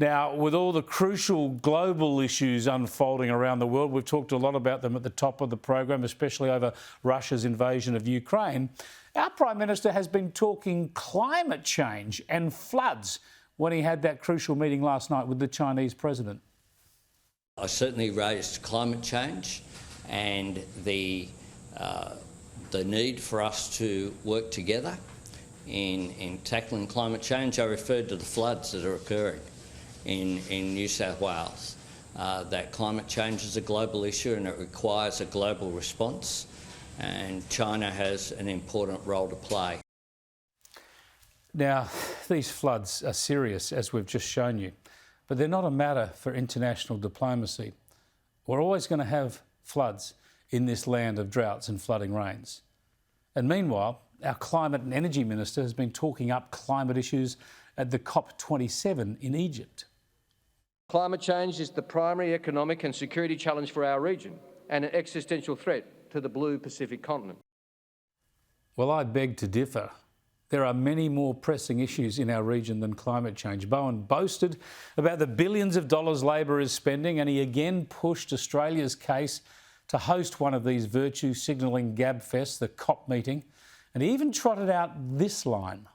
Now, with all the crucial global issues unfolding around the world, we've talked a lot about them at the top of the program, especially over Russia's invasion of Ukraine. Our Prime Minister has been talking climate change and floods when he had that crucial meeting last night with the Chinese President. I certainly raised climate change and the need for us to work together in tackling climate change. I referred to the floods that are occurring in New South Wales. That climate change is a global issue and it requires a global response, and China has an important role to play. Now, these floods are serious, as we've just shown you, but they're not a matter for international diplomacy. We're always going to have floods in this land of droughts and flooding rains. And meanwhile, our Climate and Energy Minister has been talking up climate issues at the COP27 in Egypt. Climate change is the primary economic and security challenge for our region and an existential threat to the blue Pacific continent. Well, I beg to differ. There are many more pressing issues in our region than climate change. Bowen boasted about the billions of dollars Labor is spending, and he again pushed Australia's case to host one of these virtue signalling gabfests, the COP meeting, and he even trotted out this line.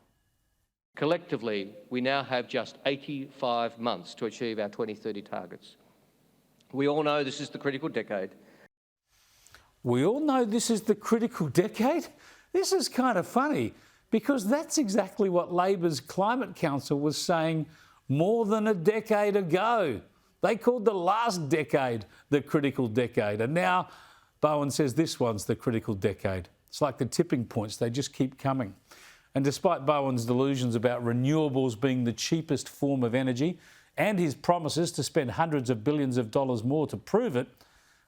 Collectively, we now have just 85 months to achieve our 2030 targets. We all know this is the critical decade. We all know this is the critical decade? This is kind of funny, because that's exactly what Labor's Climate Council was saying more than a decade ago. They called the last decade the critical decade, and now Bowen says this one's the critical decade. It's like the tipping points, they just keep coming. And despite Bowen's delusions about renewables being the cheapest form of energy and his promises to spend hundreds of billions of dollars more to prove it,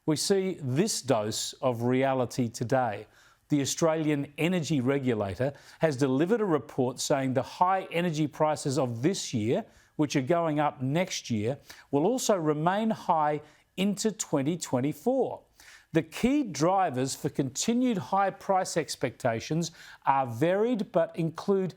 we see this dose of reality today. The Australian Energy Regulator has delivered a report saying the high energy prices of this year, which are going up next year, will also remain high into 2024. The key drivers for continued high price expectations are varied but include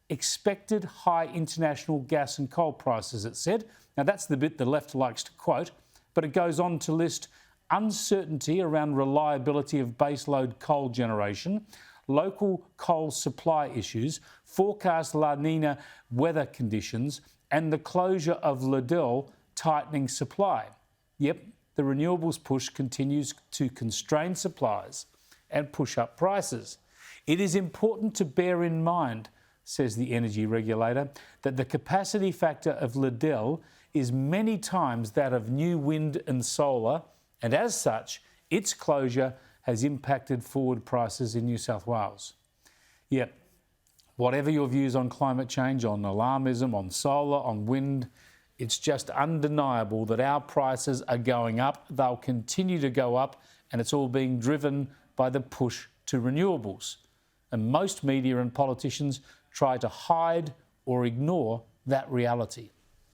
expected high international gas and coal prices, it said. Now, that's the bit the left likes to quote, but it goes on to list uncertainty around reliability of baseload coal generation, local coal supply issues, forecast La Nina weather conditions, and the closure of Liddell tightening supply. Yep, the renewables push continues to constrain supplies and push up prices. It is important to bear in mind, says the energy regulator, that the capacity factor of Liddell is many times that of new wind and solar, and as such, its closure has impacted forward prices in New South Wales. Yet, whatever your views on climate change, on alarmism, on solar, on wind, it's just undeniable that our prices are going up. They'll continue to go up, and it's all being driven by the push to renewables. And most media and politicians try to hide or ignore that reality.